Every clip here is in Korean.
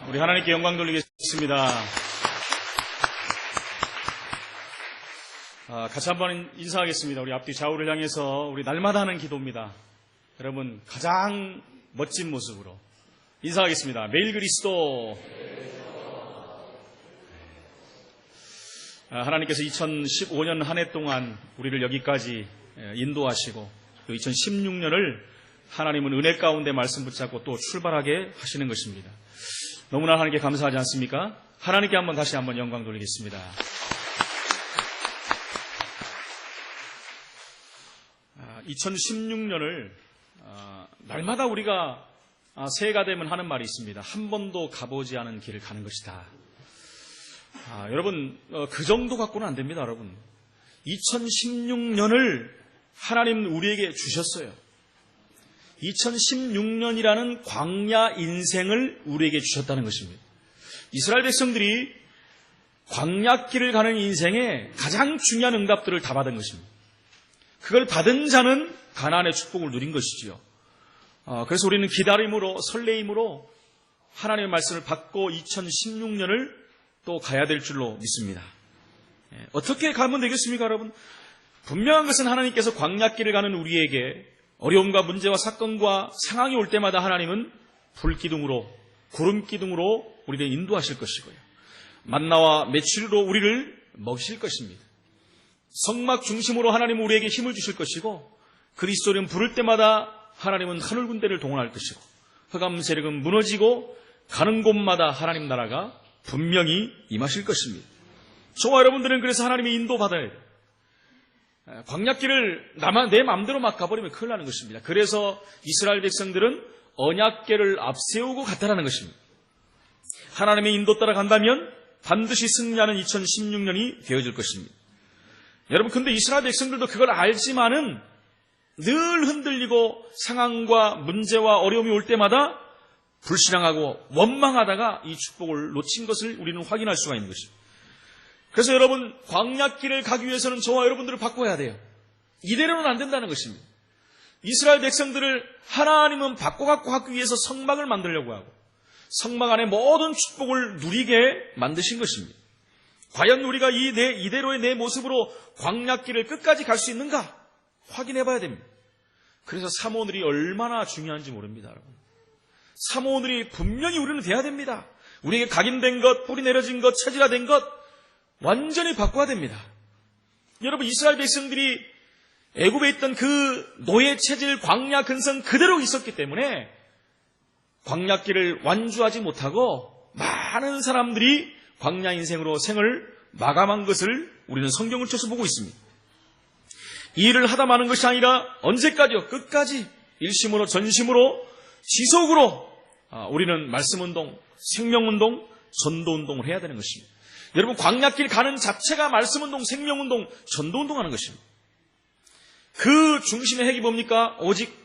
우리 하나님께 영광 돌리겠습니다. 같이 한번 인사하겠습니다. 우리 앞뒤 좌우를 향해서 우리 날마다 하는 기도입니다. 여러분 가장 멋진 모습으로 인사하겠습니다. 매일 그리스도. 하나님께서 2015년 한 해 동안 우리를 여기까지 인도하시고 또 2016년을 하나님은 은혜 가운데 말씀 붙잡고 또 출발하게 하시는 것입니다. 너무나 하나님께 감사하지 않습니까? 하나님께 다시 한번 영광 돌리겠습니다. 2016년을 날마다 우리가 새해가 되면 하는 말이 있습니다. 한 번도 가보지 않은 길을 가는 것이다. 여러분 그 정도 갖고는 안 됩니다. 여러분 2016년을 하나님 우리에게 주셨어요. 2016년이라는 광야 인생을 우리에게 주셨다는 것입니다. 이스라엘 백성들이 광야길을 가는 인생에 가장 중요한 응답들을 다 받은 것입니다. 그걸 받은 자는 가나안의 축복을 누린 것이지요. 그래서 우리는 기다림으로 설레임으로 하나님의 말씀을 받고 2016년을 또 가야 될 줄로 믿습니다. 어떻게 가면 되겠습니까, 여러분? 분명한 것은 하나님께서 광야길을 가는 우리에게 어려움과 문제와 사건과 상황이 올 때마다 하나님은 불기둥으로 구름기둥으로 우리를 인도하실 것이고요. 만나와 메추리로 우리를 먹이실 것입니다. 성막 중심으로 하나님은 우리에게 힘을 주실 것이고 그리스도를 부를 때마다 하나님은 하늘 군대를 동원할 것이고 흑암 세력은 무너지고 가는 곳마다 하나님 나라가 분명히 임하실 것입니다. 저와 여러분들은 그래서 하나님의 인도받아야 돼요. 광야길을 내 마음대로 막 가버리면 큰일 나는 것입니다. 그래서 이스라엘 백성들은 언약궤를 앞세우고 갔다라는 것입니다. 하나님의 인도 따라 간다면 반드시 승리하는 2016년이 되어질 것입니다. 여러분 근데 이스라엘 백성들도 그걸 알지만은 늘 흔들리고 상황과 문제와 어려움이 올 때마다 불신앙하고 원망하다가 이 축복을 놓친 것을 우리는 확인할 수가 있는 것입니다. 그래서 여러분 광야길을 가기 위해서는 저와 여러분들을 바꿔야 돼요. 이대로는 안 된다는 것입니다. 이스라엘 백성들을 하나님은 바꿔갖고 하기 위해서 성막을 만들려고 하고 성막 안에 모든 축복을 누리게 만드신 것입니다. 과연 우리가 이대로의 내 모습으로 광야길을 끝까지 갈 수 있는가 확인해 봐야 됩니다. 그래서 사모늘이 얼마나 중요한지 모릅니다. 여러분. 사모늘이 분명히 우리는 돼야 됩니다. 우리에게 각인된 것, 뿌리 내려진 것, 체질화된 것 완전히 바꿔야 됩니다. 여러분 이스라엘 백성들이 애굽에 있던 그 노예 체질 광야 근성 그대로 있었기 때문에 광야길을 완주하지 못하고 많은 사람들이 광야 인생으로 생을 마감한 것을 우리는 성경을 통해서 보고 있습니다. 이 일을 하다 마는 것이 아니라 언제까지요? 끝까지 일심으로 전심으로 지속으로 우리는 말씀운동, 생명운동, 전도운동을 해야 되는 것입니다. 여러분 광야길 가는 자체가 말씀운동, 생명운동, 전도운동 하는 것입니다. 그 중심의 핵이 뭡니까? 오직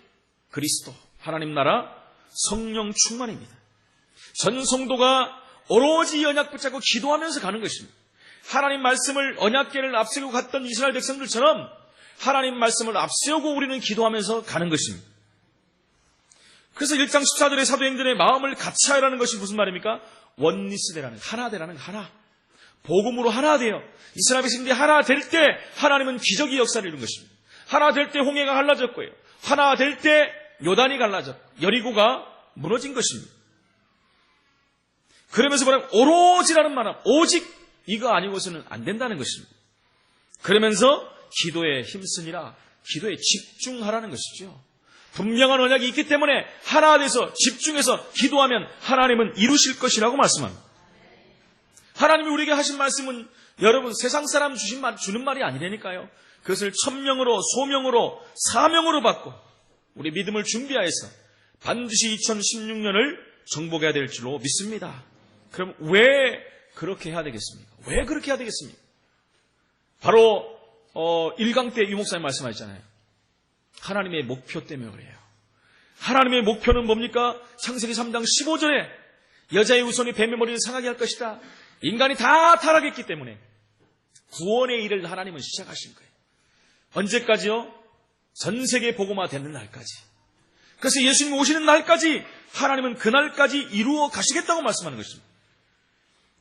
그리스도, 하나님 나라, 성령 충만입니다. 전 성도가 오로지 언약 붙잡고 기도하면서 가는 것입니다. 하나님 말씀을 언약궤를 앞세우고 갔던 이스라엘 백성들처럼 하나님 말씀을 앞세우고 우리는 기도하면서 가는 것입니다. 그래서 1장 14절의 사도행전의 마음을 같이 하라는 것이 무슨 말입니까? 원리스 되라는, 하나 되라는 하나. 복음으로 하나 되어 이스라엘 백성들이 하나 될 때 하나님은 기적의 역사를 이룬 것입니다. 하나 될 때 홍해가 갈라졌고요. 하나 될 때 요단이 갈라졌고 여리고가 무너진 것입니다. 그러면서 뭐라고? 오로지라는 말은 오직 이거 아니고서는 안 된다는 것입니다. 그러면서 기도에 힘쓰니라, 기도에 집중하라는 것이죠. 분명한 언약이 있기 때문에 하나 돼서 집중해서 기도하면 하나님은 이루실 것이라고 말씀합니다. 하나님이 우리에게 하신 말씀은 여러분 세상 사람 주는 말이 아니라니까요. 그것을 천명으로 소명으로 사명으로 받고 우리 믿음을 준비하여서 반드시 2016년을 정복해야 될 줄로 믿습니다. 그럼 왜 그렇게 해야 되겠습니까? 왜 그렇게 해야 되겠습니까? 바로 1강 때 유목사님 말씀하셨잖아요. 하나님의 목표 때문에 그래요. 하나님의 목표는 뭡니까? 창세기 3장 15절에 여자의 후손이 뱀의 머리를 상하게 할 것이다. 인간이 다 타락했기 때문에 구원의 일을 하나님은 시작하신 거예요. 언제까지요? 전 세계 복음화 되는 날까지. 그래서 예수님 오시는 날까지 하나님은 그날까지 이루어 가시겠다고 말씀하는 것입니다.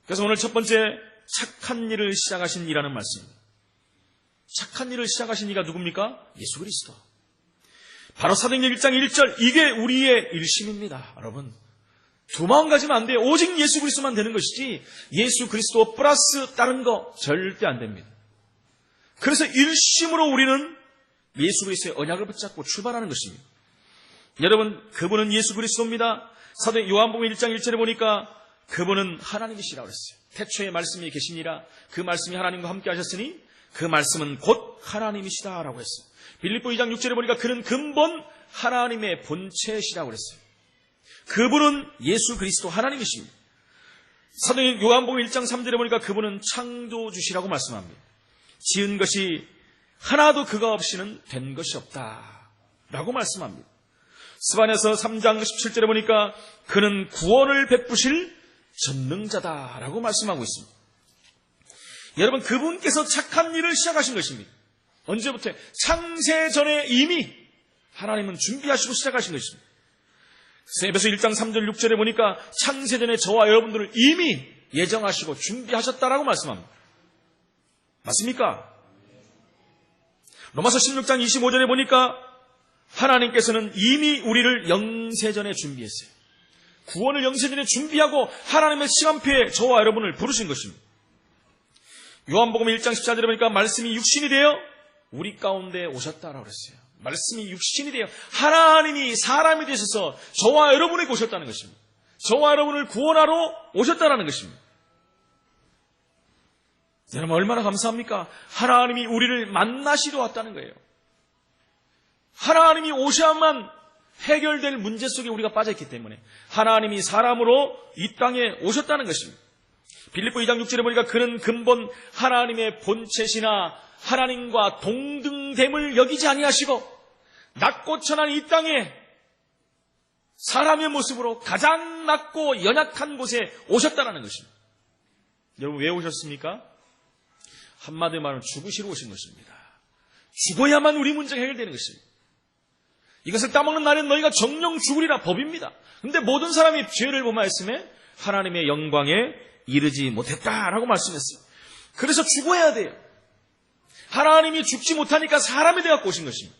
그래서 오늘 첫 번째 착한 일을 시작하신 이라는 말씀입니다. 착한 일을 시작하신 이가 누굽니까? 예수 그리스도. 바로 사도행전 1장 1절, 이게 우리의 일심입니다. 여러분, 두 마음 가지면 안 돼요. 오직 예수 그리스도만 되는 것이지 예수 그리스도 플러스 다른 거 절대 안 됩니다. 그래서 일심으로 우리는 예수 그리스도의 언약을 붙잡고 출발하는 것입니다. 여러분, 그분은 예수 그리스도입니다. 사도 요한복음 1장 1절에 보니까 그분은 하나님이시라고 그랬어요. 태초에 말씀이 계시니라. 그 말씀이 하나님과 함께 하셨으니 그 말씀은 곧 하나님이시다라고 했어요. 빌립보 2장 6절에 보니까 그는 근본 하나님의 본체시라고 그랬어요. 그분은 예수 그리스도 하나님이십니다. 사도 요한복음 1장 3절에 보니까 그분은 창조주시라고 말씀합니다. 지은 것이 하나도 그가 없이는 된 것이 없다라고 말씀합니다. 스바냐서 3장 17절에 보니까 그는 구원을 베푸실 전능자다라고 말씀하고 있습니다. 여러분, 그분께서 착한 일을 시작하신 것입니다. 언제부터? 창세전에 이미 하나님은 준비하시고 시작하신 것입니다. 에베소 1장 3절 6절에 보니까 창세전에 저와 여러분들을 이미 예정하시고 준비하셨다라고 말씀합니다. 맞습니까? 로마서 16장 25절에 보니까 하나님께서는 이미 우리를 영세전에 준비했어요. 구원을 영세전에 준비하고 하나님의 시간표에 저와 여러분을 부르신 것입니다. 요한복음 1장 14절에 보니까 말씀이 육신이 되어 우리 가운데 오셨다라고 그랬어요. 말씀이 육신이 되어 하나님이 사람이 되셔서 저와 여러분에게 오셨다는 것입니다. 저와 여러분을 구원하러 오셨다는 것입니다. 여러분, 얼마나 감사합니까? 하나님이 우리를 만나시러 왔다는 거예요. 하나님이 오셔야만 해결될 문제 속에 우리가 빠져있기 때문에 하나님이 사람으로 이 땅에 오셨다는 것입니다. 빌립보 2장 6절에 보니까 그는 근본 하나님의 본체시나 하나님과 동등됨을 여기지 아니하시고 낮고 천한 이 땅에 사람의 모습으로 가장 낮고 연약한 곳에 오셨다는 것입니다. 여러분, 왜 오셨습니까? 한마디 말은 죽으시러 오신 것입니다. 죽어야만 우리 문제가 해결되는 것입니다. 이것을 따먹는 날엔 너희가 정령 죽으리라 법입니다. 그런데 모든 사람이 죄를 범하였음에 하나님의 영광에 이르지 못했다라고 말씀했어요. 그래서 죽어야 돼요. 하나님이 죽지 못하니까 사람이 되어갖고 오신 것입니다.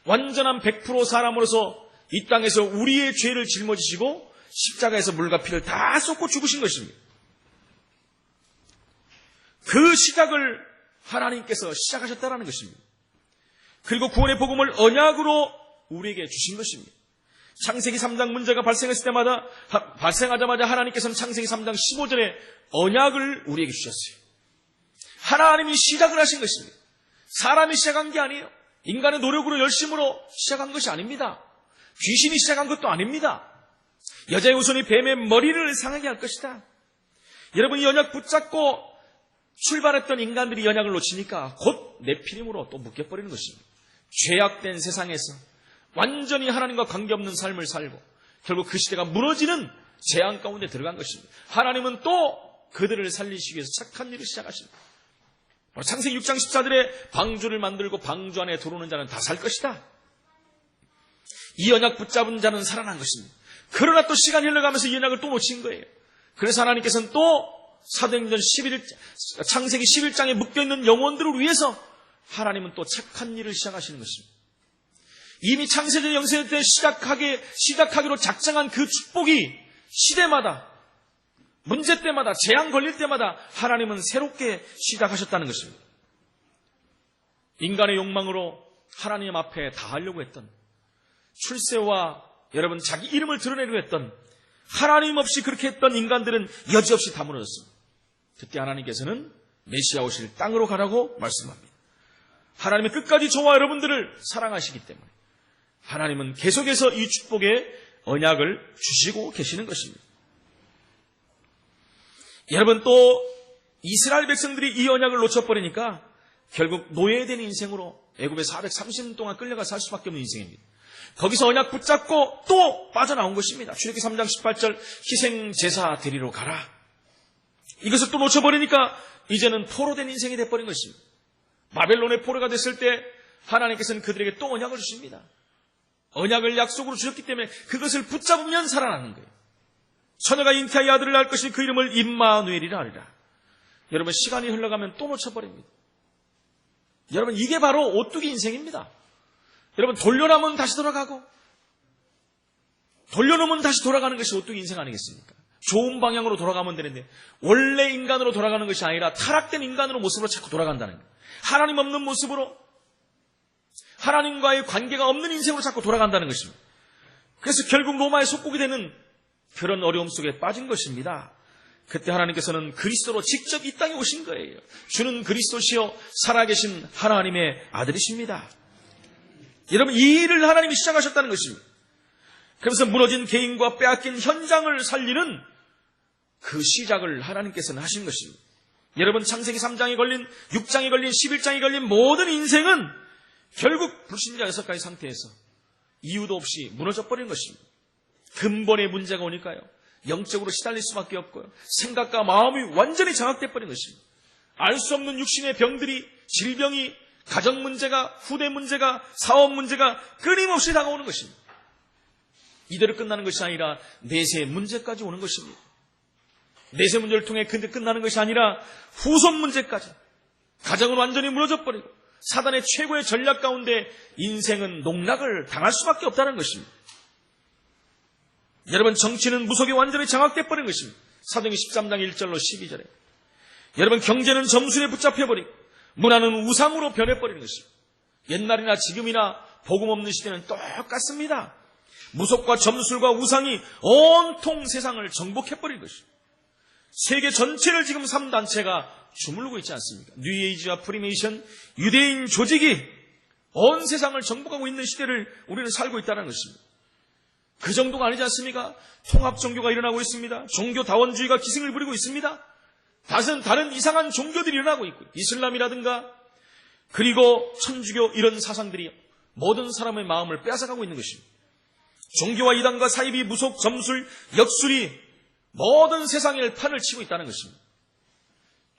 완전한 100% 사람으로서 이 땅에서 우리의 죄를 짊어지시고 십자가에서 물과 피를 다 쏟고 죽으신 것입니다. 그 시작을 하나님께서 시작하셨다는 것입니다. 그리고 구원의 복음을 언약으로 우리에게 주신 것입니다. 창세기 3장 문제가 발생하자마자 하나님께서는 창세기 3장 15절에 언약을 우리에게 주셨어요. 하나님이 시작을 하신 것입니다. 사람이 시작한 게 아니에요. 인간의 노력으로 열심으로 시작한 것이 아닙니다. 귀신이 시작한 것도 아닙니다. 여자의 후손이 뱀의 머리를 상하게 할 것이다. 여러분, 이 언약 붙잡고 출발했던 인간들이 이 언약을 놓치니까 곧 네피림으로 또 묶여버리는 것입니다. 죄악된 세상에서 완전히 하나님과 관계없는 삶을 살고 결국 그 시대가 무너지는 재앙 가운데 들어간 것입니다. 하나님은 또 그들을 살리시기 위해서 착한 일을 시작하십니다. 창세기 6장 14절에 방주를 만들고 방주 안에 들어오는 자는 다 살 것이다. 이 언약 붙잡은 자는 살아난 것입니다. 그러나 또 시간이 흘러가면서 이 언약을 또 놓친 거예요. 그래서 하나님께서는 또 사도행전 11장, 창세기 11장에 묶여있는 영혼들을 위해서 하나님은 또 착한 일을 시작하시는 것입니다. 이미 창세전 영세 때 시작하기로 작정한 그 축복이 시대마다, 문제 때마다, 재앙 걸릴 때마다 하나님은 새롭게 시작하셨다는 것입니다. 인간의 욕망으로 하나님 앞에 다하려고 했던, 출세와 여러분 자기 이름을 드러내려고 했던, 하나님 없이 그렇게 했던 인간들은 여지없이 다 무너졌습니다. 그때 하나님께서는 메시아 오실 땅으로 가라고 말씀합니다. 하나님은 끝까지 저와 여러분들을 사랑하시기 때문에 하나님은 계속해서 이 축복의 언약을 주시고 계시는 것입니다. 여러분, 또 이스라엘 백성들이 이 언약을 놓쳐버리니까 결국 노예된 인생으로 애굽에 430년 동안 끌려가 살 수밖에 없는 인생입니다. 거기서 언약 붙잡고 또 빠져나온 것입니다. 출애굽기 3장 18절 희생제사 드리러 가라. 이것을 또 놓쳐버리니까 이제는 포로된 인생이 돼버린 것입니다. 바벨론의 포로가 됐을 때 하나님께서는 그들에게 또 언약을 주십니다. 언약을 약속으로 주셨기 때문에 그것을 붙잡으면 살아나는 거예요. 처녀가 잉태하여 아들을 낳을 것이 그 이름을 임마누엘이라 하리라. 여러분, 시간이 흘러가면 또 놓쳐버립니다. 여러분, 이게 바로 오뚜기 인생입니다. 여러분, 돌려놓으면 다시 돌아가고 돌려놓으면 다시 돌아가는 것이 오뚜기 인생 아니겠습니까? 좋은 방향으로 돌아가면 되는데 원래 인간으로 돌아가는 것이 아니라 타락된 인간으로 모습으로 자꾸 돌아간다는 거예요. 하나님 없는 모습으로 하나님과의 관계가 없는 인생으로 자꾸 돌아간다는 것입니다. 그래서 결국 로마의 속국이 되는 그런 어려움 속에 빠진 것입니다. 그때 하나님께서는 그리스도로 직접 이 땅에 오신 거예요. 주는 그리스도시요 살아계신 하나님의 아들이십니다. 여러분, 이 일을 하나님이 시작하셨다는 것입니다. 그래서 무너진 개인과 빼앗긴 현장을 살리는 그 시작을 하나님께서는 하신 것입니다. 여러분, 창세기 3장에 걸린 6장에 걸린 11장에 걸린 모든 인생은 결국 불신자 6가지 상태에서 이유도 없이 무너져버린 것입니다. 근본의 문제가 오니까요, 영적으로 시달릴 수밖에 없고요, 생각과 마음이 완전히 장악돼버린 것입니다. 알 수 없는 육신의 병들이, 질병이, 가정 문제가, 후대 문제가, 사업 문제가 끊임없이 다가오는 것입니다. 이대로 끝나는 것이 아니라 내세 문제까지 오는 것입니다. 내세 문제를 통해 끝나는 것이 아니라 후손 문제까지, 가정은 완전히 무너져버리고 사단의 최고의 전략 가운데 인생은 농락을 당할 수밖에 없다는 것입니다. 여러분, 정치는 무속에 완전히 장악돼버린 것입니다. 사도행전 13장 1절로 12절에 여러분, 경제는 점술에 붙잡혀버리고 문화는 우상으로 변해버리는 것입니다. 옛날이나 지금이나 복음 없는 시대는 똑같습니다. 무속과 점술과 우상이 온통 세상을 정복해버린 것입니다. 세계 전체를 지금 3단체가 주물르고 있지 않습니까? 뉴에이지와 프리메이션, 유대인 조직이 온 세상을 정복하고 있는 시대를 우리는 살고 있다는 것입니다. 그 정도가 아니지 않습니까? 통합 종교가 일어나고 있습니다. 종교다원주의가 기승을 부리고 있습니다. 다른 이상한 종교들이 일어나고 있고, 이슬람이라든가 그리고 천주교, 이런 사상들이 모든 사람의 마음을 빼앗아가고 있는 것입니다. 종교와 이단과 사이비, 무속, 점술, 역술이 모든 세상에 판을 치고 있다는 것입니다.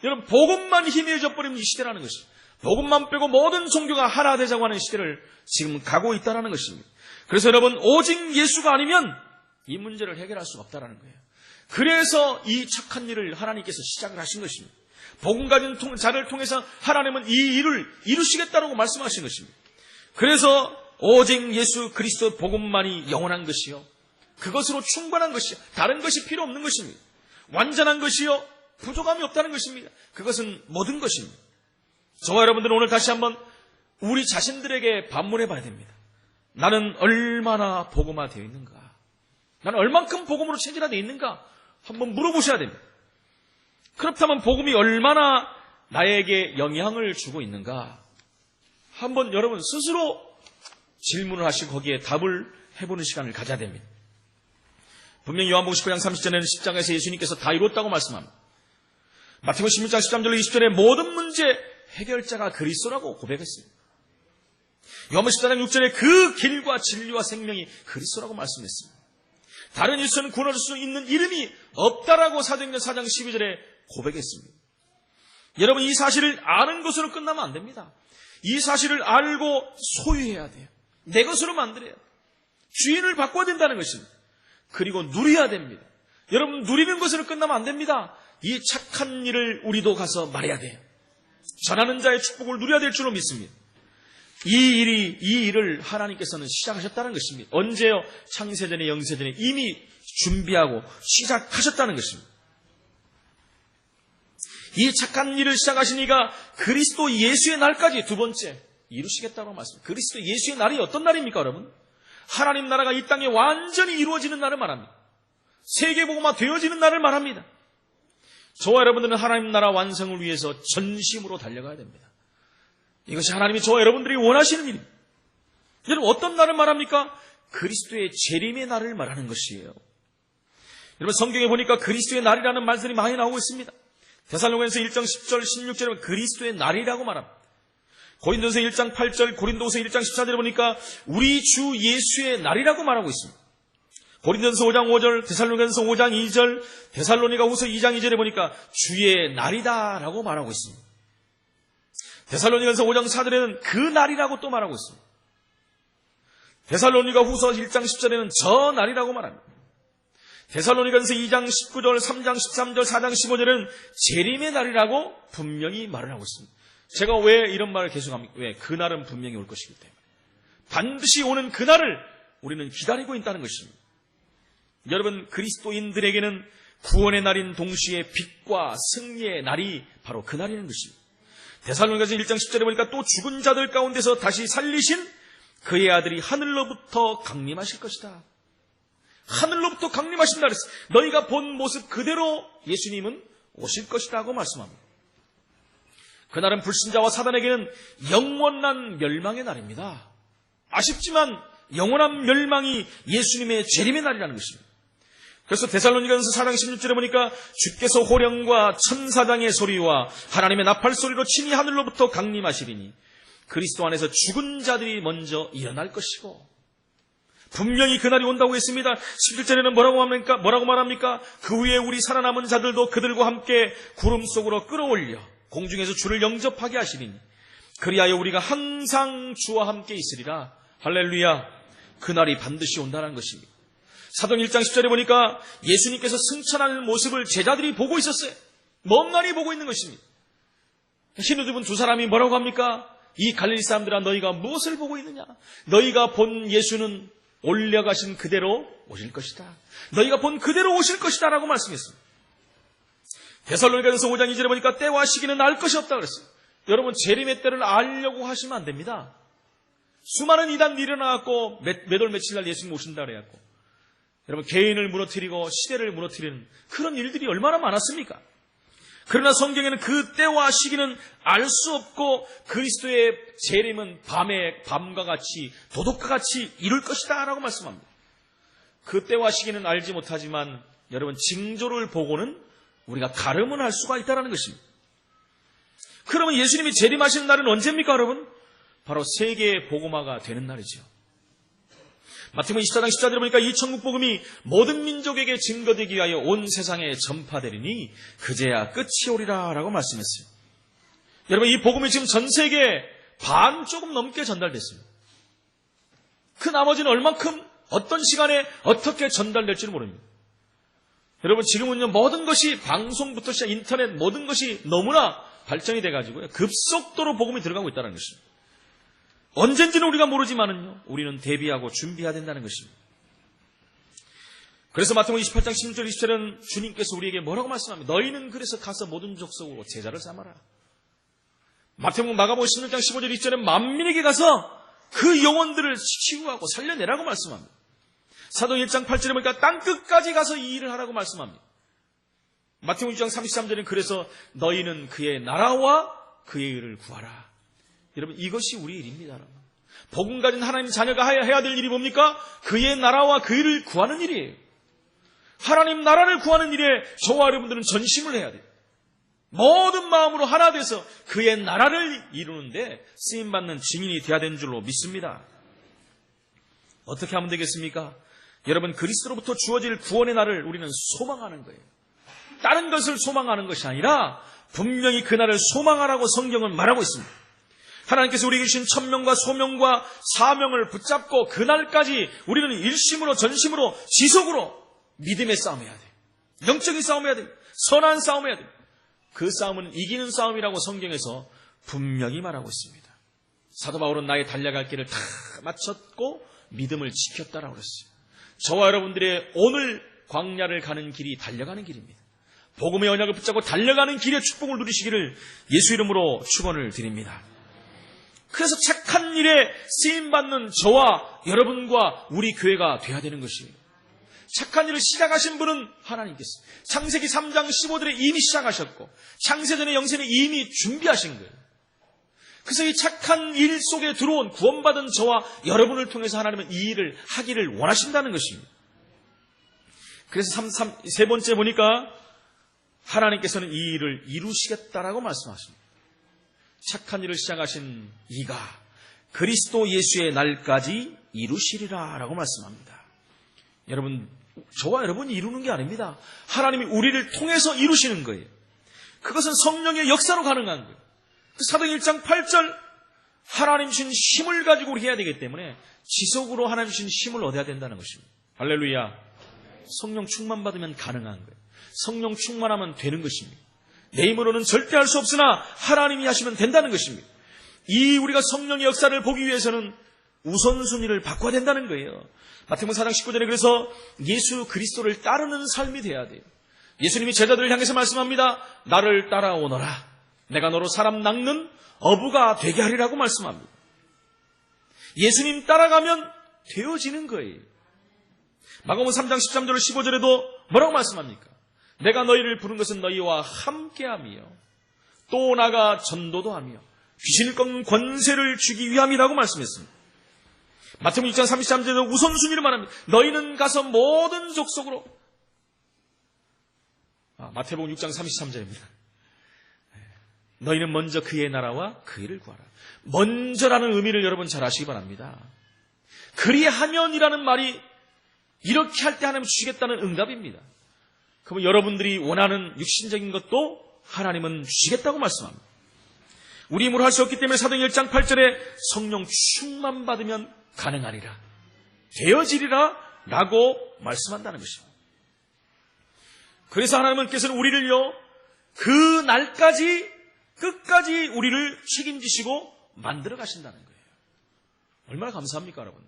여러분, 복음만 희미해져 버리면 이 시대라는 것입니다. 복음만 빼고 모든 종교가 하나 되자고 하는 시대를 지금 가고 있다는 것입니다. 그래서 여러분, 오직 예수가 아니면 이 문제를 해결할 수가 없다는 거예요. 그래서 이 착한 일을 하나님께서 시작을 하신 것입니다. 복음 가진 자를 통해서 하나님은 이 일을 이루시겠다고 말씀하신 것입니다. 그래서 오직 예수 그리스도 복음만이 영원한 것이요, 그것으로 충분한 것이요, 다른 것이 필요 없는 것입니다. 완전한 것이요, 부족함이 없다는 것입니다. 그것은 모든 것입니다. 저와 여러분들은 오늘 다시 한번 우리 자신들에게 반문해 봐야 됩니다. 나는 얼마나 복음화되어 있는가? 나는 얼만큼 복음으로 체질화되어 있는가? 한번 물어보셔야 됩니다. 그렇다면 복음이 얼마나 나에게 영향을 주고 있는가? 한번 여러분 스스로 질문을 하시고 거기에 답을 해보는 시간을 가져야 됩니다. 분명히 요한복음 19장 30절에는 십자가에서 예수님께서 다 이뤘다고 말씀합니다. 마태복음 16장 13절로 20절에 모든 문제 해결자가 그리스도라고 고백했습니다. 요한복음 14장 6절에 그 길과 진리와 생명이 그리스도라고 말씀했습니다. 다른 예수는 구원할 수 있는 이름이 없다라고 사도행전 4장 12절에 고백했습니다. 여러분, 이 사실을 아는 것으로 끝나면 안 됩니다. 이 사실을 알고 소유해야 돼요. 내 것으로 만들어야 돼요. 주인을 바꿔야 된다는 것입니다. 그리고 누려야 됩니다. 여러분, 누리는 것으로 끝나면 안 됩니다. 이 착한 일을 우리도 가서 말해야 돼요. 전하는 자의 축복을 누려야 될 줄로 믿습니다. 이 일을 하나님께서는 시작하셨다는 것입니다. 언제요? 창세전에, 영세전에 이미 준비하고 시작하셨다는 것입니다. 이 착한 일을 시작하시니까 그리스도 예수의 날까지 두 번째 이루시겠다고 말씀합니다. 그리스도 예수의 날이 어떤 날입니까, 여러분? 하나님 나라가 이 땅에 완전히 이루어지는 날을 말합니다. 세계복음화 되어지는 날을 말합니다. 저와 여러분들은 하나님 나라 완성을 위해서 전심으로 달려가야 됩니다. 이것이 하나님이 저와 여러분들이 원하시는 일입니다. 여러분, 어떤 날을 말합니까? 그리스도의 재림의 날을 말하는 것이에요. 여러분, 성경에 보니까 그리스도의 날이라는 말들이 많이 나오고 있습니다. 데살로니가서 1장 10절 16절에 그리스도의 날이라고 말합니다. 고린도서 1장 8절, 고린도서 1장 14절에 보니까 우리 주 예수의 날이라고 말하고 있습니다. 고린도서 5장 5절, 데살로니가서 5장 2절, 데살로니가후서 2장 2절에 보니까 주의 날이다라고 말하고 있습니다. 데살로니가서 5장 4절에는 그 날이라고 또 말하고 있습니다. 데살로니가 후서 1장 10절에는 저 날이라고 말합니다. 데살로니가전서 2장 19절, 3장 13절, 4장 15절에는 재림의 날이라고 분명히 말을 하고 있습니다. 제가 왜 이런 말을 계속합니까? 왜? 그날은 분명히 올 것이기 때문에. 반드시 오는 그날을 우리는 기다리고 있다는 것입니다. 여러분, 그리스도인들에게는 구원의 날인 동시에 빛과 승리의 날이 바로 그날이라는 것입니다. 데살로니가전서 1장 10절에 보니까 또 죽은 자들 가운데서 다시 살리신 그의 아들이 하늘로부터 강림하실 것이다. 하늘로부터 강림하신다 그랬어요. 너희가 본 모습 그대로 예수님은 오실 것이다 하고 말씀합니다. 그날은 불신자와 사단에게는 영원한 멸망의 날입니다. 아쉽지만 영원한 멸망이 예수님의 재림의 날이라는 것입니다. 그래서 데살로니가전서 4장 16절에 보니까 주께서 호령과 천사장의 소리와 하나님의 나팔 소리로 친히 하늘로부터 강림하시리니 그리스도 안에서 죽은 자들이 먼저 일어날 것이고, 분명히 그날이 온다고 했습니다. 11절에는 뭐라고 말합니까? 그 후에 우리 살아남은 자들도 그들과 함께 구름 속으로 끌어올려 공중에서 주를 영접하게 하시리니 그리하여 우리가 항상 주와 함께 있으리라. 할렐루야. 그날이 반드시 온다는 것입니다. 사도행 1장 10절에 보니까 예수님께서 승천하는 모습을 제자들이 보고 있었어요. 먼 날이 보고 있는 것입니다. 흰옷 입은 두 사람이 뭐라고 합니까? 이 갈릴리 사람들아, 너희가 무엇을 보고 있느냐? 너희가 본 예수는 올려가신 그대로 오실 것이다. 너희가 본 그대로 오실 것이다 라고 말씀했습니다. 데살로니가전서 5장 2절에 보니까 때와 시기는 알 것이 없다 그랬어요. 여러분, 재림의 때를 알려고 하시면 안 됩니다. 수많은 이단이 일어나갖고 몇 월 며칠 날 예수님 오신다 그래갖고 여러분, 개인을 무너뜨리고 시대를 무너뜨리는 그런 일들이 얼마나 많았습니까? 그러나 성경에는 그 때와 시기는 알 수 없고 그리스도의 재림은 밤과 같이 도둑과 같이 이룰 것이다 라고 말씀합니다. 그 때와 시기는 알지 못하지만 여러분, 징조를 보고는 우리가 가늠은 할 수가 있다는 것입니다. 그러면 예수님이 재림하시는 날은 언제입니까 여러분? 바로 세계의 복음화가 되는 날이죠. 마태복음 24장 14절에 보니까 이 천국 복음이 모든 민족에게 증거되기 위하여 온 세상에 전파되리니 그제야 끝이 오리라 라고 말씀했어요. 여러분, 이 복음이 지금 전 세계에 반 조금 넘게 전달됐습니다. 그 나머지는 얼만큼 어떤 시간에 어떻게 전달될지는 모릅니다. 여러분, 지금은요 모든 것이 방송부터 시작 인터넷 모든 것이 너무나 발전이 돼가지고요 급속도로 복음이 들어가고 있다는 것입니다. 언젠지는 우리가 모르지만은요, 우리는 대비하고 준비해야 된다는 것입니다. 그래서 마태복음 28장 16절 20절은 주님께서 우리에게 뭐라고 말씀합니까? 너희는 그래서 가서 모든 족속으로 제자를 삼아라. 마태복음 마가복음 16장 15절 20절은 만민에게 가서 그 영혼들을 치유하고 살려내라고 말씀합니다. 사도행 1장 8절에 보니까 땅끝까지 가서 이 일을 하라고 말씀합니다. 마태복음 6장 33절은 그래서 너희는 그의 나라와 그의 일을 구하라. 여러분, 이것이 우리 일입니다. 여러분. 복음 가진 하나님 자녀가 해야 될 일이 뭡니까? 그의 나라와 그 일을 구하는 일이에요. 하나님 나라를 구하는 일에 저와 여러분들은 전심을 해야 돼요. 모든 마음으로 하나 돼서 그의 나라를 이루는데 쓰임받는 증인이 되어야 되는 줄로 믿습니다. 어떻게 하면 되겠습니까? 여러분, 그리스도로부터 주어질 구원의 날을 우리는 소망하는 거예요. 다른 것을 소망하는 것이 아니라 분명히 그 날을 소망하라고 성경은 말하고 있습니다. 하나님께서 우리에게 주신 천명과 소명과 사명을 붙잡고 그날까지 우리는 일심으로 전심으로 지속으로 믿음의 싸움을 해야 돼요. 영적인 싸움을 해야 돼요. 선한 싸움을 해야 돼요. 그 싸움은 이기는 싸움이라고 성경에서 분명히 말하고 있습니다. 사도 바울은 나의 달려갈 길을 다 마쳤고 믿음을 지켰다라고 그랬어요. 저와 여러분들의 오늘 광야를 가는 길이 달려가는 길입니다. 복음의 언약을 붙잡고 달려가는 길의 축복을 누리시기를 예수 이름으로 축원을 드립니다. 그래서 착한 일에 쓰임받는 저와 여러분과 우리 교회가 돼야 되는 것이에요. 착한 일을 시작하신 분은 하나님께서 창세기 3장 15절에 이미 시작하셨고 창세전의 영생에 이미 준비하신 거예요. 그래서 이 착한 일 속에 들어온 구원받은 저와 여러분을 통해서 하나님은 이 일을 하기를 원하신다는 것입니다. 그래서 세 번째 보니까 하나님께서는 이 일을 이루시겠다라고 말씀하십니다. 착한 일을 시작하신 이가 그리스도 예수의 날까지 이루시리라 라고 말씀합니다. 여러분, 저와 여러분이 이루는 게 아닙니다. 하나님이 우리를 통해서 이루시는 거예요. 그것은 성령의 역사로 가능한 거예요. 사도행 1장 8절 하나님 주신 힘을 가지고 우리 해야 되기 때문에 지속으로 하나님 주신 힘을 얻어야 된다는 것입니다. 할렐루야. 성령 충만받으면 가능한 거예요. 성령 충만하면 되는 것입니다. 내 힘으로는 절대 할 수 없으나 하나님이 하시면 된다는 것입니다. 이 우리가 성령의 역사를 보기 위해서는 우선순위를 바꿔야 된다는 거예요. 마태복음 4장 19절에 그래서 예수 그리스도를 따르는 삶이 돼야 돼요. 예수님이 제자들을 향해서 말씀합니다. 나를 따라오너라. 내가 너로 사람 낚는 어부가 되게 하리라고 말씀합니다. 예수님 따라가면 되어지는 거예요. 마가복음 3장 13절 15절에도 뭐라고 말씀합니까? 내가 너희를 부른 것은 너희와 함께하며 또 나가 전도도 하며 귀신을 꺾는 권세를 주기 위함이라고 말씀했습니다. 마태복음 6장 33절에도 우선순위를 말합니다. 너희는 가서 모든 족속으로 마태복음 6장 33절입니다. 너희는 먼저 그의 나라와 그 일을 구하라. 먼저라는 의미를 여러분 잘 아시기 바랍니다. 그리하면이라는 말이 이렇게 할 때 하나님 주시겠다는 응답입니다. 그러면 여러분들이 원하는 육신적인 것도 하나님은 주시겠다고 말씀합니다. 우리 힘으로 할 수 없기 때문에 사도행 1장 8절에 성령 충만 받으면 가능하리라, 되어지리라 라고 말씀한다는 것입니다. 그래서 하나님께서는 우리를요, 그 날까지 끝까지 우리를 책임지시고 만들어 가신다는 거예요. 얼마나 감사합니까, 여러분?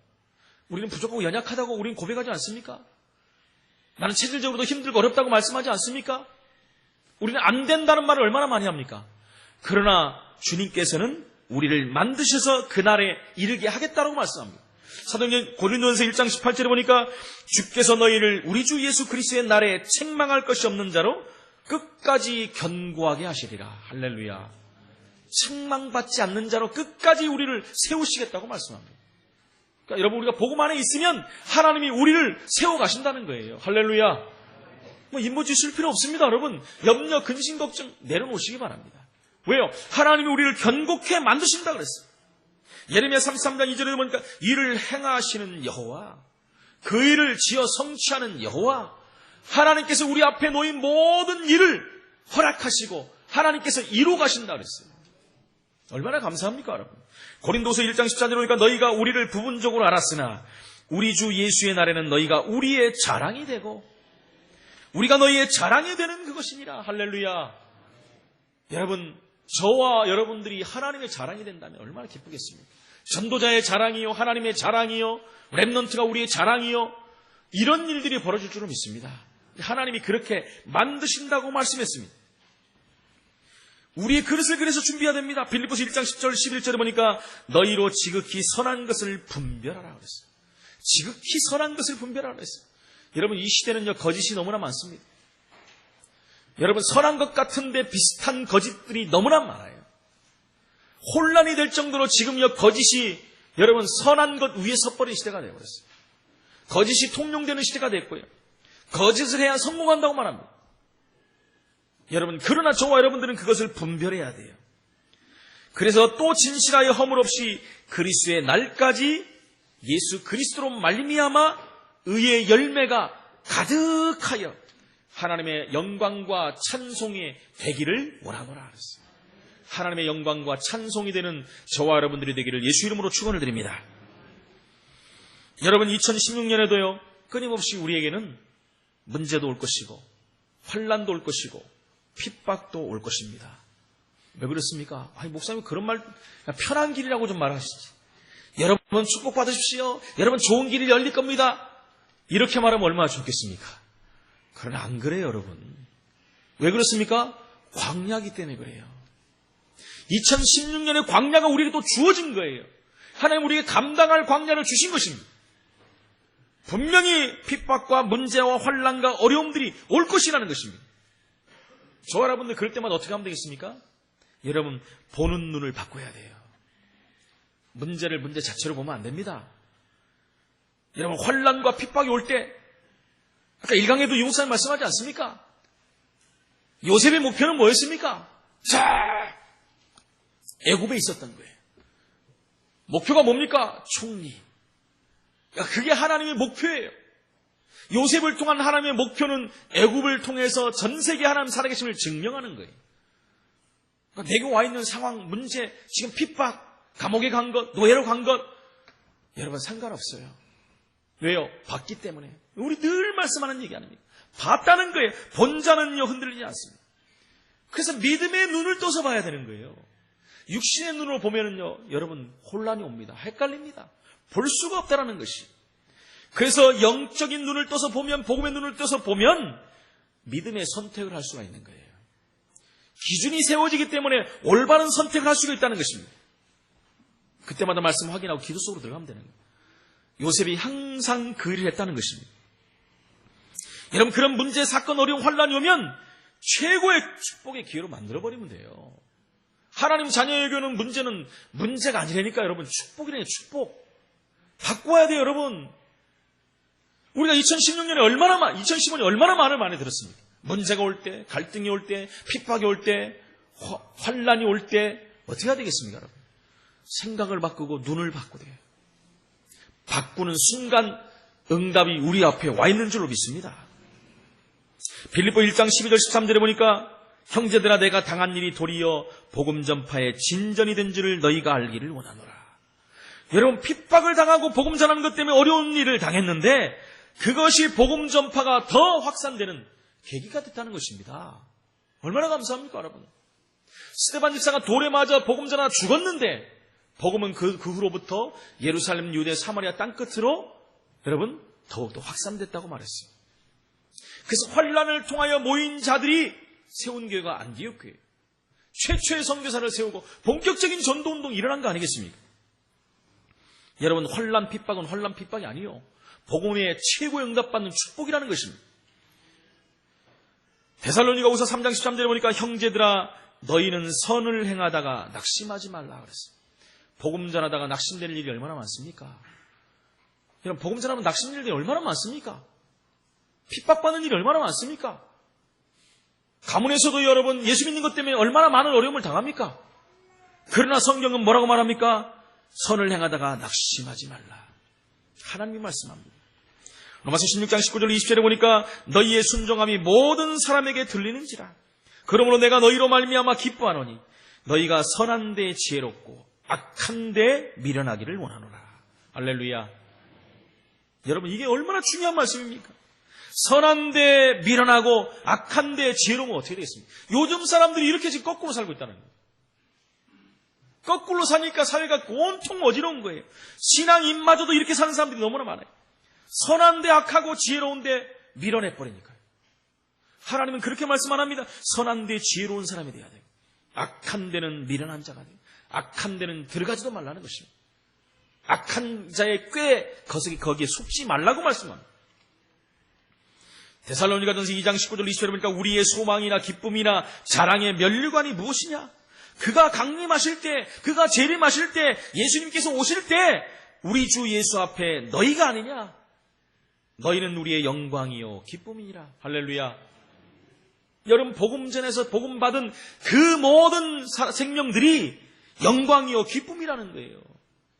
우리는 부족하고 연약하다고 우리는 고백하지 않습니까? 나는 체질적으로도 힘들고 어렵다고 말씀하지 않습니까? 우리는 안 된다는 말을 얼마나 많이 합니까? 그러나 주님께서는 우리를 만드셔서 그날에 이르게 하겠다라고 말씀합니다. 사도행전 고린도전서 1장 18절에 보니까 주께서 너희를 우리 주 예수 그리스도의 날에 책망할 것이 없는 자로 끝까지 견고하게 하시리라. 할렐루야. 책망받지 않는 자로 끝까지 우리를 세우시겠다고 말씀합니다. 그러니까 여러분, 우리가 복음 안에 있으면 하나님이 우리를 세워가신다는 거예요. 할렐루야. 인보지 쓸 필요 없습니다. 여러분, 염려, 근심, 걱정 내려놓으시기 바랍니다. 왜요? 하나님이 우리를 견고케 만드신다 그랬어요. 예레미야 33장 2절에 보니까 이를 행하시는 여호와, 그 일을 지어 성취하는 여호와, 하나님께서 우리 앞에 놓인 모든 일을 허락하시고 하나님께서 이루어 가신다 그랬어요. 얼마나 감사합니까, 여러분? 고린도서 1장 14절에 보니까 너희가 우리를 부분적으로 알았으나 우리 주 예수의 날에는 너희가 우리의 자랑이 되고 우리가 너희의 자랑이 되는 그것이니라. 할렐루야. 여러분, 저와 여러분들이 하나님의 자랑이 된다면 얼마나 기쁘겠습니까? 전도자의 자랑이요, 하나님의 자랑이요, 렘넌트가 우리의 자랑이요, 이런 일들이 벌어질 줄은 믿습니다. 하나님이 그렇게 만드신다고 말씀했습니다. 우리의 그릇을 그래서 준비해야 됩니다. 빌립보서 1장 10절 11절에 보니까 너희로 지극히 선한 것을 분별하라 그랬어요. 지극히 선한 것을 분별하라 그랬어요. 여러분, 이 시대는요, 거짓이 너무나 많습니다. 여러분, 선한 것 같은데 비슷한 거짓들이 너무나 많아요. 혼란이 될 정도로 지금요, 거짓이 여러분 선한 것 위에 섰버린 시대가 되어버렸어요. 거짓이 통용되는 시대가 됐고요. 거짓을 해야 성공한다고 말합니다. 여러분, 그러나 저와 여러분들은 그것을 분별해야 돼요. 그래서 또 진실하여 허물 없이 그리스도의 날까지 예수 그리스도로 말미암아 의의 열매가 가득하여 하나님의 영광과 찬송이 되기를 원하노라 그랬어요. 하나님의 영광과 찬송이 되는 저와 여러분들이 되기를 예수 이름으로 축원을 드립니다. 여러분, 2016년에도요, 끊임없이 우리에게는 문제도 올 것이고 환난도 올 것이고 핍박도 올 것입니다. 왜 그렇습니까? 아니, 목사님 그런 말, 편한 길이라고 좀 말하시지. 여러분 축복받으십시오. 여러분 좋은 길이 열릴 겁니다. 이렇게 말하면 얼마나 좋겠습니까? 그러나 안 그래요, 여러분. 왜 그렇습니까? 광야이기 때문에 그래요. 2016년에 광야가 우리에게 또 주어진 거예요. 하나님 우리에게 감당할 광야를 주신 것입니다. 분명히 핍박과 문제와 환난과 어려움들이 올 것이라는 것입니다. 저와 여러분들 그럴 때마다 어떻게 하면 되겠습니까? 여러분, 보는 눈을 바꿔야 돼요. 문제를 문제 자체로 보면 안 됩니다. 여러분, 환난과 핍박이 올 때 아까 1강에도 이 목사님 말씀하지 않습니까? 요셉의 목표는 뭐였습니까? 자, 애굽에 있었던 거예요. 목표가 뭡니까? 총리. 그게 하나님의 목표예요. 요셉을 통한 하나님의 목표는 애굽을 통해서 전 세계 하나님 살아계심을 증명하는 거예요. 그러니까 내게 와 있는 상황, 문제, 지금 핍박, 감옥에 간 것, 노예로 간 것, 여러분 상관없어요. 왜요? 봤기 때문에. 우리 늘 말씀하는 얘기 아닙니까? 봤다는 거예요. 본 자는요 흔들리지 않습니다. 그래서 믿음의 눈을 떠서 봐야 되는 거예요. 육신의 눈으로 보면은요 여러분 혼란이 옵니다. 헷갈립니다. 볼 수가 없다라는 것이. 그래서 영적인 눈을 떠서 보면, 복음의 눈을 떠서 보면 믿음의 선택을 할 수가 있는 거예요. 기준이 세워지기 때문에 올바른 선택을 할 수가 있다는 것입니다. 그때마다 말씀 확인하고 기도 속으로 들어가면 되는 거예요. 요셉이 항상 그 일을 했다는 것입니다. 여러분 그런 문제, 사건, 어려움, 환란이 오면 최고의 축복의 기회로 만들어버리면 돼요. 하나님 자녀에게는 문제는 문제가 아니라니까 여러분. 축복이라니까 축복. 바꿔야 돼요 여러분. 우리가 2016년에 2015년에 얼마나 말을 많이 들었습니까? 문제가 올 때, 갈등이 올 때, 핍박이 올 때, 환란이 올 때 어떻게 해야 되겠습니까 여러분? 생각을 바꾸고 눈을 바꾸되 바꾸는 순간 응답이 우리 앞에 와 있는 줄로 믿습니다. 빌립보 1장 12절 13절에 보니까 형제들아 내가 당한 일이 도리어 복음 전파의 진전이 된 줄을 너희가 알기를 원하노라. 여러분 핍박을 당하고 복음 전하는 것 때문에 어려운 일을 당했는데 그것이 복음 전파가 더 확산되는 계기가 됐다는 것입니다. 얼마나 감사합니까 여러분. 스데반 집사가 돌에 맞아 복음 전하다 죽었는데 복음은 그 후로부터 예루살렘, 유대, 사마리아 땅끝으로 여러분 더욱더 확산됐다고 말했어요. 그래서 환란을 통하여 모인 자들이 세운 교회가 안디옥 교회예요. 최초의 선교사를 세우고 본격적인 전도운동이 일어난 거 아니겠습니까? 여러분 환란 핍박은 환란 핍박이 아니에요. 복음의 최고의 응답받는 축복이라는 것입니다. 데살로니가후서 3장 13절에 보니까 형제들아 너희는 선을 행하다가 낙심하지 말라 그랬어요. 복음 전하다가 낙심될 일이 얼마나 많습니까? 여러분 복음 전하면 낙심될 일이 얼마나 많습니까? 핍박받는 일이 얼마나 많습니까? 가문에서도 여러분 예수 믿는 것 때문에 얼마나 많은 어려움을 당합니까? 그러나 성경은 뭐라고 말합니까? 선을 행하다가 낙심하지 말라. 하나님이 말씀합니다. 로마서 16장 19절 20절에 보니까 너희의 순종함이 모든 사람에게 들리는지라. 그러므로 내가 너희로 말미암아 기뻐하노니 너희가 선한 데 지혜롭고 악한 데 미련하기를 원하노라. 할렐루야. 여러분 이게 얼마나 중요한 말씀입니까? 선한 데 미련하고 악한 데 지혜로우면 어떻게 되겠습니까? 요즘 사람들이 이렇게 지금 거꾸로 살고 있다는 거예요. 거꾸로 사니까 사회가 온통 어지러운 거예요. 신앙 입마저도 이렇게 사는 사람들이 너무나 많아요. 선한데 악하고 지혜로운데 밀어내버리니까요. 하나님은 그렇게 말씀 안 합니다. 선한데 지혜로운 사람이 돼야 돼요. 악한 데는 미련한 자가 돼요. 악한 데는 들어가지도 말라는 것입니다. 악한 자의 꾀 거기에 속지 말라고 말씀합니다. 데살로니가전서 2장 19절 20절에 보니까 우리의 소망이나 기쁨이나 자랑의 면류관이 무엇이냐? 그가 강림하실 때, 그가 재림하실 때, 예수님께서 오실 때 우리 주 예수 앞에 너희가 아니냐? 너희는 우리의 영광이요 기쁨이니라. 할렐루야. 여러분 복음 전에서 복음 받은 그 모든 생명들이 영광이요 기쁨이라는 거예요.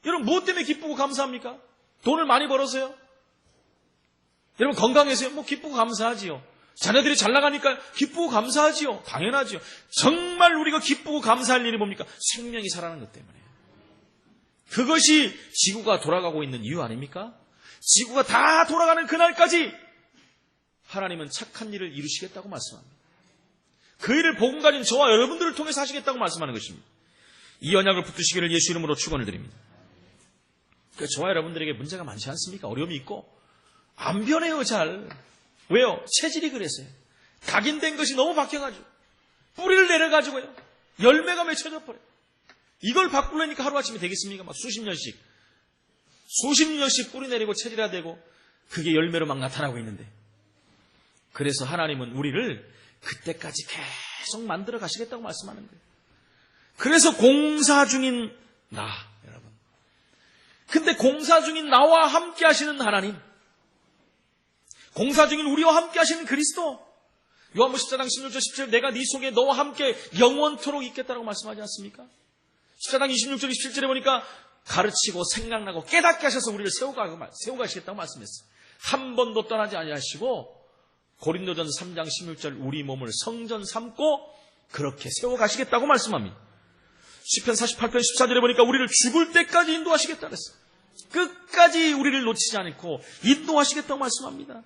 여러분 무엇 때문에 기쁘고 감사합니까? 돈을 많이 벌어서요? 여러분 건강해서요? 뭐 기쁘고 감사하지요. 자녀들이 잘 나가니까 기쁘고 감사하지요. 당연하지요. 정말 우리가 기쁘고 감사할 일이 뭡니까? 생명이 살아나는 것 때문에. 그것이 지구가 돌아가고 있는 이유 아닙니까? 지구가 다 돌아가는 그날까지 하나님은 착한 일을 이루시겠다고 말씀합니다. 그 일을 복음 가진 저와 여러분들을 통해서 하시겠다고 말씀하는 것입니다. 이 언약을 붙드시기를 예수 이름으로 축원을 드립니다. 저와 여러분들에게 문제가 많지 않습니까? 어려움이 있고 안 변해요 잘. 왜요? 체질이 그래서요. 각인된 것이 너무 바뀌어가지고 뿌리를 내려가지고요 열매가 맺혀져 버려요. 이걸 바꾸려니까 하루아침에 되겠습니까? 막 수십 년씩 뿌리 내리고 체질화되고 그게 열매로 막 나타나고 있는데, 그래서 하나님은 우리를 그때까지 계속 만들어 가시겠다고 말씀하는 거예요. 그래서 공사 중인 나, 여러분. 근데 공사 중인 나와 함께 하시는 하나님, 공사 중인 우리와 함께 하시는 그리스도, 요한복음 14장 16절 17절 내가 네 속에 너와 함께 영원토록 있겠다라고 말씀하지 않습니까? 14장 26절 27절에 보니까 가르치고 생각나고 깨닫게 하셔서 우리를 세워가시겠다고 말씀했어요. 한 번도 떠나지 아니하시고 고린도전서 3장 16절 우리 몸을 성전 삼고 그렇게 세워가시겠다고 말씀합니다. 시편 48편 14절에 보니까 우리를 죽을 때까지 인도하시겠다 그랬어요. 끝까지 우리를 놓치지 않고 인도하시겠다고 말씀합니다.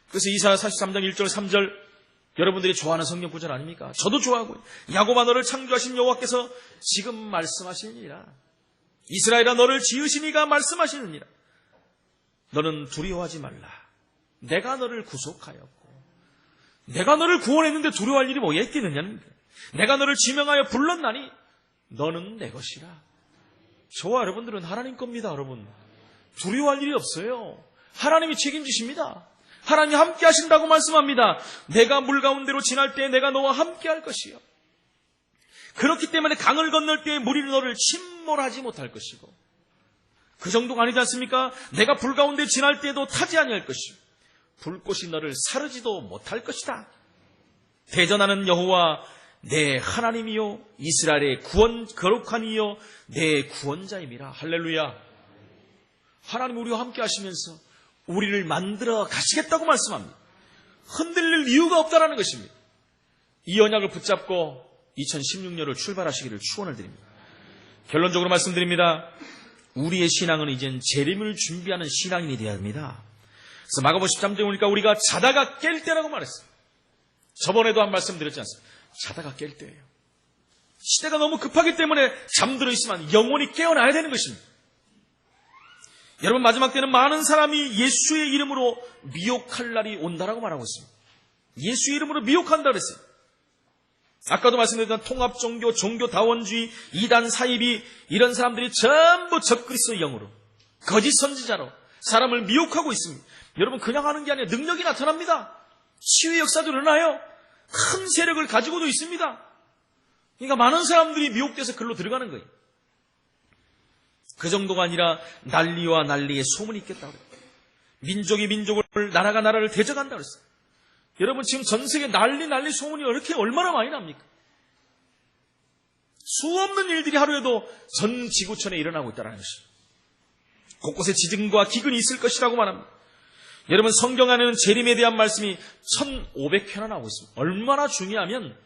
그래서 이사야 43장 1절 3절 여러분들이 좋아하는 성경 구절 아닙니까? 저도 좋아하고요. 야곱아 너를 창조하신 여호와께서 지금 말씀하시느니라. 이스라엘아 너를 지으시니가 말씀하시느니라. 너는 두려워하지 말라. 내가 너를 구속하였고 내가 너를 구원했는데 두려워할 일이 뭐가 있겠느냐는 거예요. 내가 너를 지명하여 불렀나니 너는 내 것이라. 저와 여러분들은 하나님 겁니다. 여러분 두려워할 일이 없어요. 하나님이 책임지십니다. 하나님이 함께 하신다고 말씀합니다. 내가 물 가운데로 지날 때 내가 너와 함께 할 것이요. 그렇기 때문에 강을 건널 때 물이 너를 침몰하지 못할 것이고 그 정도가 아니지 않습니까? 내가 불 가운데 지날 때도 타지 아니할 것이요. 불꽃이 너를 사르지도 못할 것이다. 대전하는 여호와 내 하나님이요 이스라엘의 거룩한 이요 내 구원자임이라. 할렐루야. 하나님 우리와 함께 하시면서 우리를 만들어 가시겠다고 말씀합니다. 흔들릴 이유가 없다라는 것입니다. 이 언약을 붙잡고 2016년을 출발하시기를 축원을 드립니다. 결론적으로 말씀드립니다. 우리의 신앙은 이젠 재림을 준비하는 신앙인이 되어야 합니다. 그래서 마가복음 13장에 보니까 우리가 자다가 깰 때라고 말했어요. 저번에도 한 말씀 드렸지 않습니까? 자다가 깰 때예요. 시대가 너무 급하기 때문에 잠들어 있으면 영혼이 깨어나야 되는 것입니다. 여러분 마지막 때는 많은 사람이 예수의 이름으로 미혹할 날이 온다라고 말하고 있습니다. 예수의 이름으로 미혹한다 그랬어요. 아까도 말씀드렸던 통합종교, 종교다원주의, 이단 사이비 이런 사람들이 전부 적그리스도의 영으로 거짓 선지자로 사람을 미혹하고 있습니다. 여러분 그냥 하는 게 아니라 능력이 나타납니다. 치유의 역사도 일어나요. 큰 세력을 가지고도 있습니다. 그러니까 많은 사람들이 미혹돼서 글로 들어가는 거예요. 그 정도가 아니라 난리와 난리의 소문이 있겠다고 그래요. 민족이 민족을, 나라가 나라를 대적한다고 그랬어요. 여러분 지금 전 세계 난리 소문이 이렇게 얼마나 많이 납니까? 수없는 일들이 하루에도 전 지구촌에 일어나고 있다는 것입니다. 곳곳에 지진과 기근이 있을 것이라고 말합니다. 여러분 성경 안에는 재림에 대한 말씀이 1500회나 나오고 있습니다. 얼마나 중요하면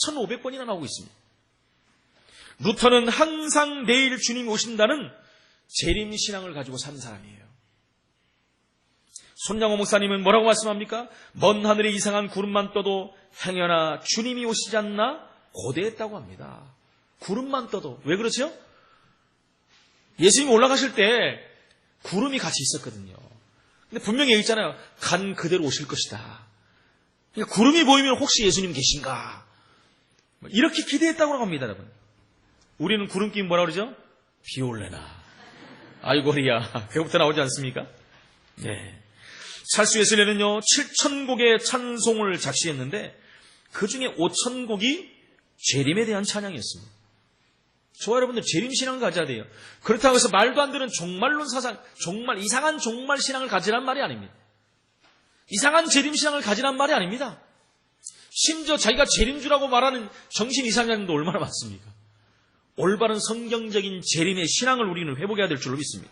1500번이나 나오고 있습니다. 루터는 항상 내일 주님이 오신다는 재림신앙을 가지고 산 사람이에요. 손양호 목사님은 뭐라고 말씀합니까? 먼 하늘에 이상한 구름만 떠도 행여나 주님이 오시지 않나 고대했다고 합니다. 구름만 떠도. 왜 그렇죠? 예수님이 올라가실 때 구름이 같이 있었거든요. 근데 분명히 여기 있잖아요. 간 그대로 오실 것이다. 그러니까 구름이 보이면 혹시 예수님 계신가? 이렇게 기대했다고 합니다, 여러분. 우리는 구름끼면 뭐라 그러죠? 비 올래나. 아이고리야. 그거부터 나오지 않습니까? 네. 찰스 웨슬리는요 7,000곡의 찬송을 작시했는데 그 중에 5,000곡이 재림에 대한 찬양이었습니다. 저와 여러분들 재림신앙을 가져야 돼요. 그렇다고 해서 말도 안 되는 종말론 사상, 이상한 종말 신앙을 가지란 말이 아닙니다. 이상한 재림신앙을 가지란 말이 아닙니다. 심지어 자기가 재림주라고 말하는 정신 이상자들도 얼마나 많습니까? 올바른 성경적인 재림의 신앙을 우리는 회복해야 될 줄로 믿습니다.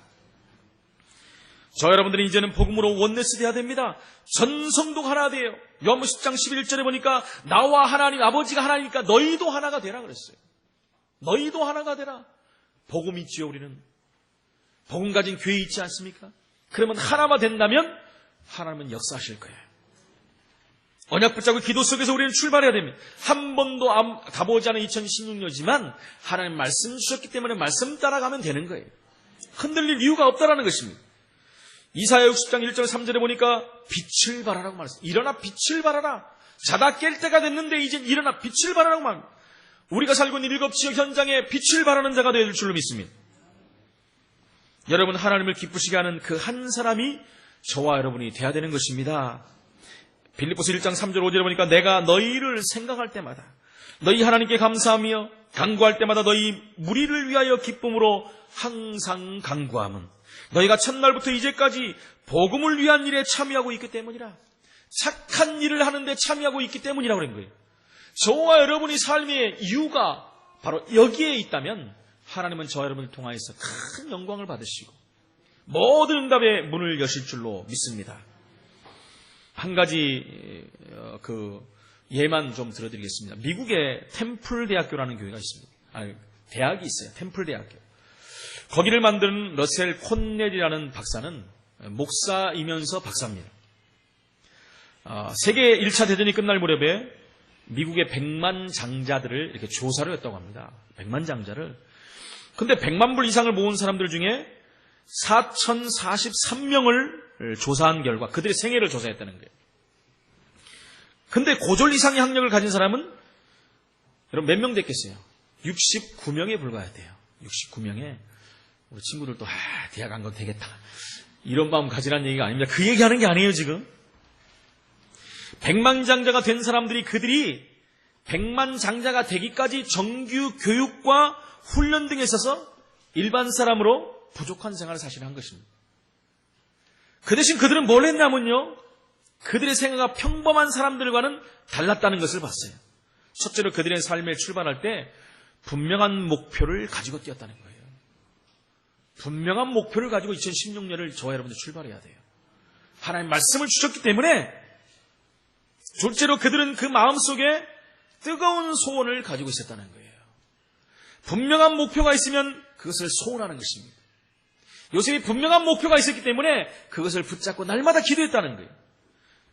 저 여러분들은 이제는 복음으로 원네스 돼야 됩니다. 전 성도가 하나 돼요. 요한복음 10장 11절에 보니까 나와 하나님 아버지가 하나니까 너희도 하나가 되라 그랬어요. 너희도 하나가 되라. 복음 있지요 우리는. 복음 가진 교회 있지 않습니까? 그러면 하나만 된다면 하나님은 역사하실 거예요. 언약 붙잡고 기도 속에서 우리는 출발해야 됩니다. 한 번도 가보지 않은 2016년이지만 하나님 말씀 주셨기 때문에 말씀 따라가면 되는 거예요. 흔들릴 이유가 없다라는 것입니다. 이사야 60장 1절 3절에 보니까 빛을 발하라고 말했어요. 일어나 빛을 발하라. 자다 깰 때가 됐는데 이제 일어나 빛을 발하라고 말합니다. 우리가 살고 있는 일곱 지역 현장에 빛을 발하는 자가 되어야 될 줄로 믿습니다. 여러분 하나님을 기쁘시게 하는 그 한 사람이 저와 여러분이 돼야 되는 것입니다. 빌립보서 1장 3절 5절에 보니까 내가 너희를 생각할 때마다 너희 하나님께 감사하며 간구할 때마다 너희 무리를 위하여 기쁨으로 항상 간구함은 너희가 첫날부터 이제까지 복음을 위한 일에 참여하고 있기 때문이라. 착한 일을 하는데 참여하고 있기 때문이라고 그런 거예요. 저와 여러분이 삶의 이유가 바로 여기에 있다면 하나님은 저와 여러분을 통하여서 큰 영광을 받으시고 모든 응답의 문을 여실 줄로 믿습니다. 한 가지 예만 좀 들어드리겠습니다. 미국에 템플 대학교라는 교회가 있습니다. 대학이 있어요. 템플 대학교. 거기를 만드는 러셀 콘넬이라는 박사는 목사이면서 박사입니다. 세계 1차 대전이 끝날 무렵에 미국의 100만 장자들을 이렇게 조사를 했다고 합니다. 100만 장자를. 근데 100만 불 이상을 모은 사람들 중에 4,043명을 조사한 결과 그들의 생애를 조사했다는 거예요. 근데 고졸 이상의 학력을 가진 사람은 여러분 몇 명 됐겠어요? 69명에 불과했대요. 69명에. 우리 친구들도 대학 간 건 되겠다. 이런 마음 가지라는 얘기가 아닙니다. 그 얘기하는 게 아니에요 지금. 100만 장자가 된 사람들이 그들이 100만 장자가 되기까지 정규 교육과 훈련 등에 있어서 일반 사람으로 부족한 생활을 사실 한 것입니다. 그 대신 그들은 뭘 했냐면요. 그들의 생애가 평범한 사람들과는 달랐다는 것을 봤어요. 첫째로 그들의 삶에 출발할 때 분명한 목표를 가지고 뛰었다는 거예요. 분명한 목표를 가지고 2016년을 저와 여러분들 출발해야 돼요. 하나님 말씀을 주셨기 때문에 둘째로 그들은 그 마음속에 뜨거운 소원을 가지고 있었다는 거예요. 분명한 목표가 있으면 그것을 소원하는 것입니다. 요셉이 분명한 목표가 있었기 때문에 그것을 붙잡고 날마다 기도했다는 거예요.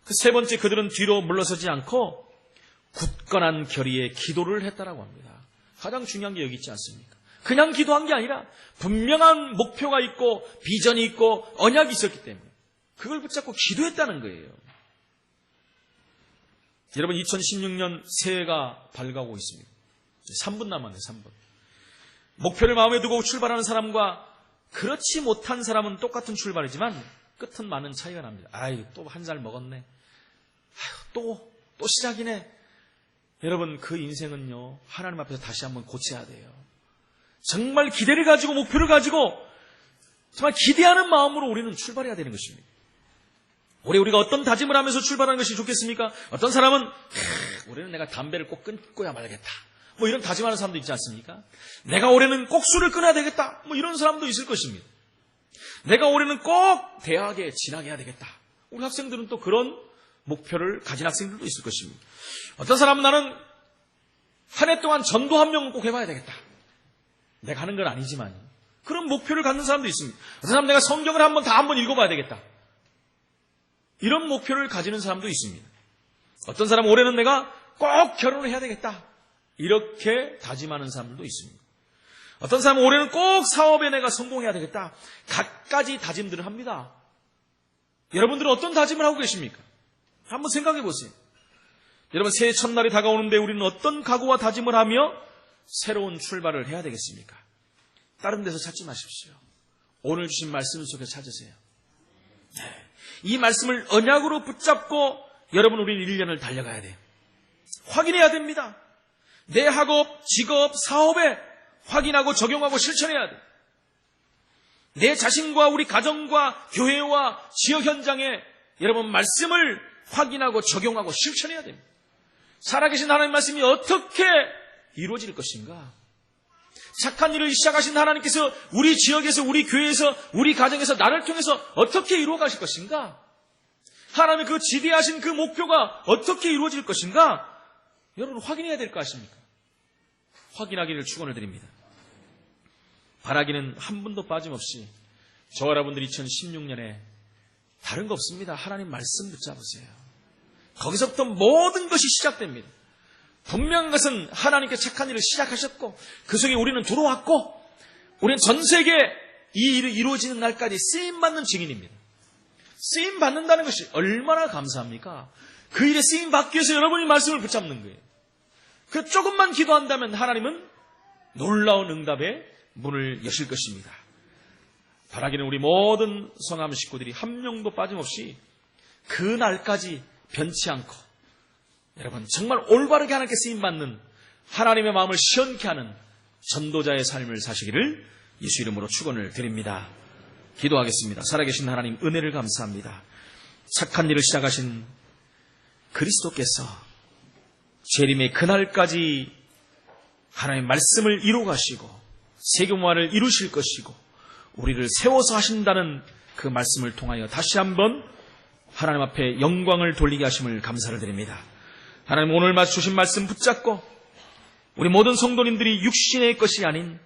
그 세 번째 그들은 뒤로 물러서지 않고 굳건한 결의의 기도를 했다라고 합니다. 가장 중요한 게 여기 있지 않습니까? 그냥 기도한 게 아니라 분명한 목표가 있고 비전이 있고 언약이 있었기 때문에 그걸 붙잡고 기도했다는 거예요. 여러분 2016년 새해가 밝아오고 있습니다. 3분 남았네요. 3분. 목표를 마음에 두고 출발하는 사람과 그렇지 못한 사람은 똑같은 출발이지만 끝은 많은 차이가 납니다. 아유 또 한 살 먹었네. 아유 또 시작이네. 여러분 그 인생은요 하나님 앞에서 다시 한번 고쳐야 돼요. 정말 기대를 가지고 목표를 가지고 정말 기대하는 마음으로 우리는 출발해야 되는 것입니다. 올해 우리가 어떤 다짐을 하면서 출발하는 것이 좋겠습니까? 어떤 사람은 올해는 내가 담배를 꼭 끊고야 말겠다. 뭐 이런 다짐하는 사람도 있지 않습니까? 내가 올해는 꼭 술을 끊어야 되겠다. 뭐 이런 사람도 있을 것입니다. 내가 올해는 꼭 대학에 진학해야 되겠다. 우리 학생들은 또 그런 목표를 가진 학생들도 있을 것입니다. 어떤 사람은 나는 한 해 동안 전도 한 명은 꼭 해봐야 되겠다. 내가 하는 건 아니지만 그런 목표를 갖는 사람도 있습니다. 어떤 사람은 내가 성경을 다 한 번 읽어봐야 되겠다. 이런 목표를 가지는 사람도 있습니다. 어떤 사람은 올해는 내가 꼭 결혼을 해야 되겠다. 이렇게 다짐하는 사람들도 있습니다. 어떤 사람은 올해는 꼭 사업에 내가 성공해야 되겠다. 갖가지 다짐들을 합니다. 여러분들은 어떤 다짐을 하고 계십니까? 한번 생각해 보세요. 여러분 새해 첫날이 다가오는데 우리는 어떤 각오와 다짐을 하며 새로운 출발을 해야 되겠습니까? 다른 데서 찾지 마십시오. 오늘 주신 말씀 속에 찾으세요. 이 말씀을 언약으로 붙잡고 여러분 우리는 1년을 달려가야 돼요. 확인해야 됩니다. 내 학업, 직업, 사업에 확인하고 적용하고 실천해야 돼요. 내 자신과 우리 가정과 교회와 지역 현장에 여러분 말씀을 확인하고 적용하고 실천해야 됩니다. 살아계신 하나님 말씀이 어떻게 이루어질 것인가? 착한 일을 시작하신 하나님께서 우리 지역에서 우리 교회에서 우리 가정에서 나를 통해서 어떻게 이루어 가실 것인가? 하나님의 그 지대하신 그 목표가 어떻게 이루어질 것인가? 여러분 확인해야 될 거 아십니까? 확인하기를 축원을 드립니다. 바라기는 한 분도 빠짐없이 저와 여러분들 2016년에 다른 거 없습니다. 하나님 말씀 붙잡으세요. 거기서부터 모든 것이 시작됩니다. 분명한 것은 하나님께 착한 일을 시작하셨고 그 속에 우리는 들어왔고 우리는 전 세계 이 일이 이루어지는 날까지 쓰임받는 증인입니다. 쓰임받는다는 것이 얼마나 감사합니까? 그 일에 쓰임받기 위해서 여러분이 말씀을 붙잡는 거예요. 그 조금만 기도한다면 하나님은 놀라운 응답의 문을 여실 것입니다. 바라기는 우리 모든 성함 식구들이 한 명도 빠짐없이 그 날까지 변치 않고 여러분 정말 올바르게 하나님께 쓰임받는 하나님의 마음을 시원케 하는 전도자의 삶을 사시기를 예수 이름으로 축원을 드립니다. 기도하겠습니다. 살아계신 하나님 은혜를 감사합니다. 착한 일을 시작하신 그리스도께서 재림의 그날까지 하나님의 말씀을 이루어 가시고 세계문화를 이루실 것이고 우리를 세워서 하신다는 그 말씀을 통하여 다시 한번 하나님 앞에 영광을 돌리게 하심을 감사를 드립니다. 하나님 오늘 주신 말씀 붙잡고 우리 모든 성도님들이 육신의 것이 아닌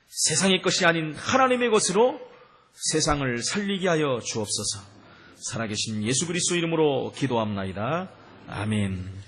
세상의 것이 아닌 하나님의 것으로 세상을 살리게 하여 주옵소서. 살아계신 예수 그리스도 이름으로 기도합나이다. 아멘.